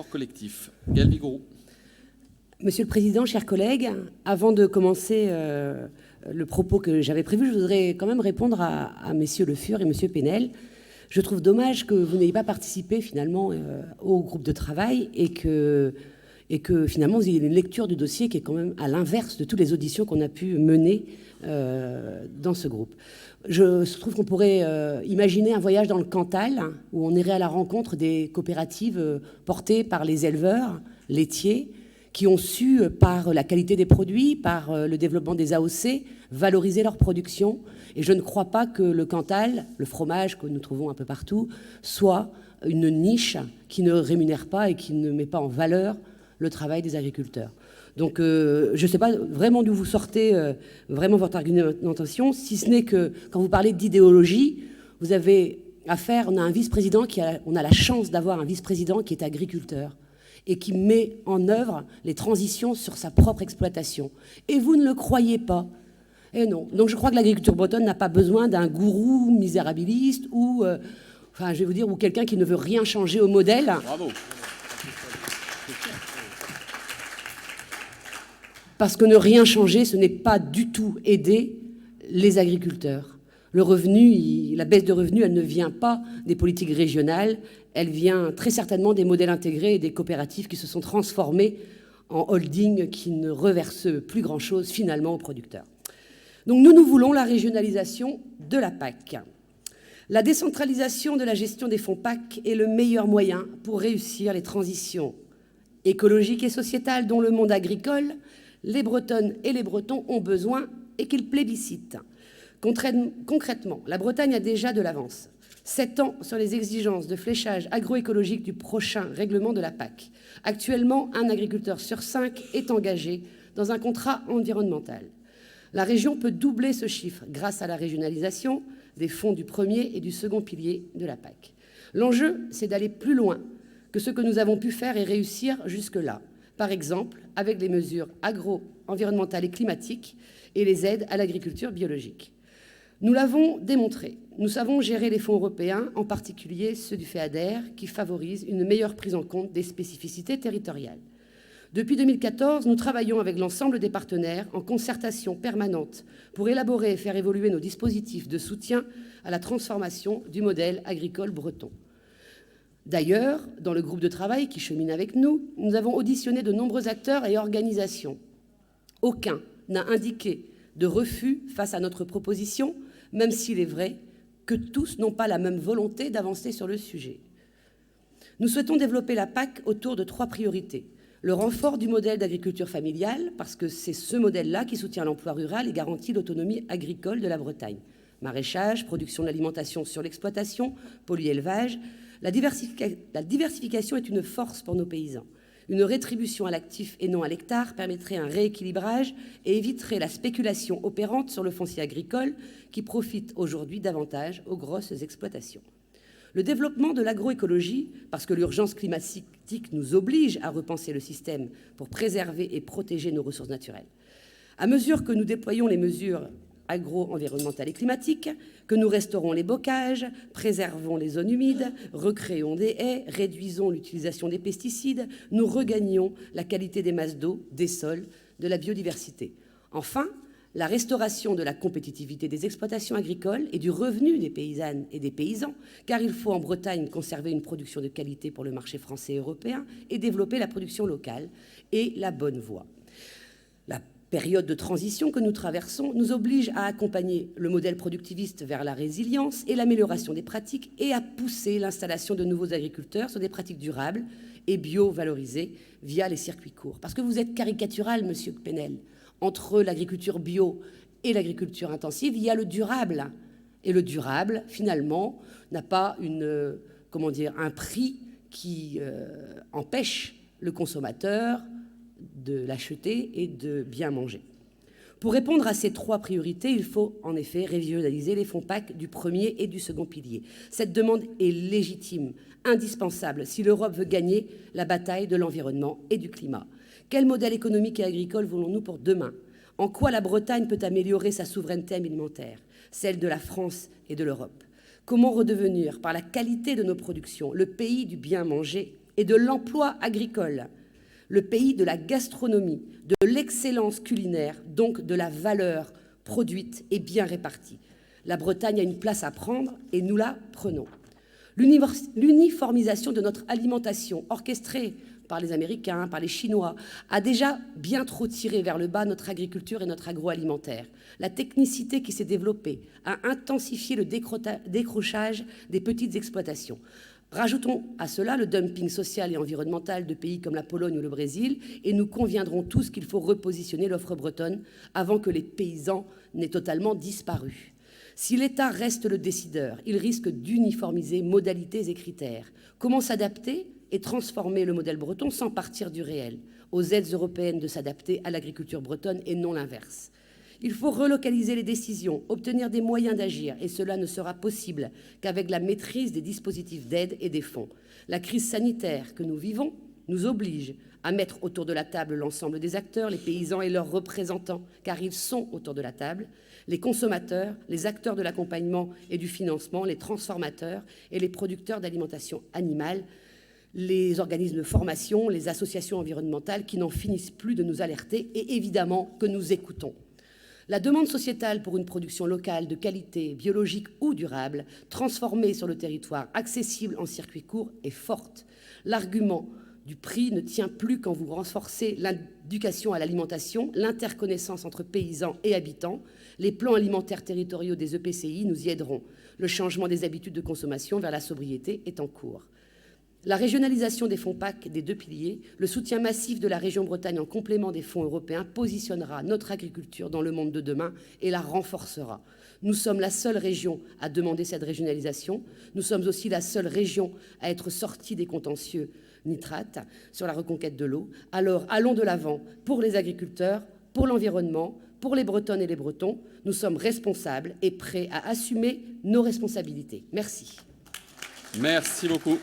collectif. Gaëlle Vigouroux. Monsieur le Président, chers collègues, avant de commencer le propos que j'avais prévu, je voudrais quand même répondre à messieurs Le Fur et monsieur Penel. Je trouve dommage que vous n'ayez pas participé finalement au groupe de travail et que finalement vous ayez une lecture du dossier qui est quand même à l'inverse de toutes les auditions qu'on a pu mener dans ce groupe. Je trouve qu'on pourrait imaginer un voyage dans le Cantal où on irait à la rencontre des coopératives portées par les éleveurs laitiers qui ont su, par la qualité des produits, par le développement des AOC, valoriser leur production. Et je ne crois pas que le Cantal, le fromage que nous trouvons un peu partout, soit une niche qui ne rémunère pas et qui ne met pas en valeur le travail des agriculteurs. Donc je ne sais pas vraiment d'où vous sortez vraiment votre argumentation, si ce n'est que quand vous parlez d'idéologie, vous avez affaire, on a un vice-président on a la chance d'avoir un vice-président qui est agriculteur et qui met en œuvre les transitions sur sa propre exploitation. Et vous ne le croyez pas. Et non. Donc je crois que l'agriculture bretonne n'a pas besoin d'un gourou misérabiliste ou, enfin, je vais vous dire, ou quelqu'un qui ne veut rien changer au modèle. Bravo. Parce que ne rien changer, ce n'est pas du tout aider les agriculteurs. Le revenu, la baisse de revenus, elle ne vient pas des politiques régionales, elle vient très certainement des modèles intégrés et des coopératives qui se sont transformés en holding qui ne reversent plus grand-chose finalement aux producteurs. Donc nous voulons la régionalisation de la PAC. La décentralisation de la gestion des fonds PAC est le meilleur moyen pour réussir les transitions écologiques et sociétales dont le monde agricole, les Bretonnes et les Bretons ont besoin et qu'ils plébiscitent. Concrètement, la Bretagne a déjà de l'avance. 7 ans sur les exigences de fléchage agroécologique du prochain règlement de la PAC. Actuellement, un agriculteur sur 5 est engagé dans un contrat environnemental. La région peut doubler ce chiffre grâce à la régionalisation des fonds du premier et du second pilier de la PAC. L'enjeu, c'est d'aller plus loin que ce que nous avons pu faire et réussir jusque-là. Par exemple, avec les mesures agro-environnementales et climatiques et les aides à l'agriculture biologique. Nous l'avons démontré. Nous savons gérer les fonds européens, en particulier ceux du FEADER, qui favorisent une meilleure prise en compte des spécificités territoriales. Depuis 2014, nous travaillons avec l'ensemble des partenaires en concertation permanente pour élaborer et faire évoluer nos dispositifs de soutien à la transformation du modèle agricole breton. D'ailleurs, dans le groupe de travail qui chemine avec nous, nous avons auditionné de nombreux acteurs et organisations. Aucun n'a indiqué de refus face à notre proposition, même s'il est vrai que tous n'ont pas la même volonté d'avancer sur le sujet. Nous souhaitons développer la PAC autour de 3 priorités. Le renfort du modèle d'agriculture familiale, parce que c'est ce modèle-là qui soutient l'emploi rural et garantit l'autonomie agricole de la Bretagne. Maraîchage, production de l'alimentation sur l'exploitation, polyélevage. La diversification est une force pour nos paysans. Une rétribution à l'actif et non à l'hectare permettrait un rééquilibrage et éviterait la spéculation opérante sur le foncier agricole qui profite aujourd'hui davantage aux grosses exploitations. Le développement de l'agroécologie, parce que l'urgence climatique nous oblige à repenser le système pour préserver et protéger nos ressources naturelles. À mesure que nous déployons les mesures agro-environnementales et climatiques, que nous restaurons les bocages, préservons les zones humides, recréons des haies, réduisons l'utilisation des pesticides, nous regagnons la qualité des masses d'eau, des sols, de la biodiversité. Enfin, la restauration de la compétitivité des exploitations agricoles et du revenu des paysannes et des paysans, car il faut en Bretagne conserver une production de qualité pour le marché français et européen et développer la production locale et la bonne voie. La période de transition que nous traversons nous oblige à accompagner le modèle productiviste vers la résilience et l'amélioration des pratiques et à pousser l'installation de nouveaux agriculteurs sur des pratiques durables et bio-valorisées via les circuits courts. Parce que vous êtes caricatural, monsieur Penel. Entre l'agriculture bio et l'agriculture intensive, il y a le durable. Et le durable, finalement, n'a pas un prix qui empêche le consommateur de l'acheter et de bien manger. Pour répondre à ces 3 priorités, il faut en effet régionaliser les fonds PAC du premier et du second pilier. Cette demande est légitime, indispensable si l'Europe veut gagner la bataille de l'environnement et du climat. Quel modèle économique et agricole voulons-nous pour demain? En quoi la Bretagne peut améliorer sa souveraineté alimentaire, celle de la France et de l'Europe? Comment redevenir, par la qualité de nos productions, le pays du bien manger et de l'emploi agricole, le pays de la gastronomie, de l'excellence culinaire, donc de la valeur produite et bien répartie. La Bretagne a une place à prendre et nous la prenons. L'uniformisation de notre alimentation, orchestrée par les Américains, par les Chinois, a déjà bien trop tiré vers le bas notre agriculture et notre agroalimentaire. La technicité qui s'est développée a intensifié le décrochage des petites exploitations. Rajoutons à cela le dumping social et environnemental de pays comme la Pologne ou le Brésil, et nous conviendrons tous qu'il faut repositionner l'offre bretonne avant que les paysans n'aient totalement disparu. Si l'État reste le décideur, il risque d'uniformiser modalités et critères. Comment s'adapter et transformer le modèle breton sans partir du réel, aux aides européennes de s'adapter à l'agriculture bretonne et non l'inverse. Il faut relocaliser les décisions, obtenir des moyens d'agir, et cela ne sera possible qu'avec la maîtrise des dispositifs d'aide et des fonds. La crise sanitaire que nous vivons nous oblige à mettre autour de la table l'ensemble des acteurs, les paysans et leurs représentants, car ils sont autour de la table, les consommateurs, les acteurs de l'accompagnement et du financement, les transformateurs et les producteurs d'alimentation animale, les organismes de formation, les associations environnementales qui n'en finissent plus de nous alerter et évidemment que nous écoutons. La demande sociétale pour une production locale de qualité, biologique ou durable, transformée sur le territoire, accessible en circuit court, est forte. L'argument du prix ne tient plus quand vous renforcez l'éducation à l'alimentation, l'interconnaissance entre paysans et habitants. Les plans alimentaires territoriaux des EPCI nous y aideront. Le changement des habitudes de consommation vers la sobriété est en cours. La régionalisation des fonds PAC des deux piliers, le soutien massif de la région Bretagne en complément des fonds européens positionnera notre agriculture dans le monde de demain et la renforcera. Nous sommes la seule région à demander cette régionalisation. Nous sommes aussi la seule région à être sortie des contentieux nitrates sur la reconquête de l'eau. Alors allons de l'avant pour les agriculteurs, pour l'environnement, pour les Bretonnes et les Bretons. Nous sommes responsables et prêts à assumer nos responsabilités. Merci. Merci beaucoup.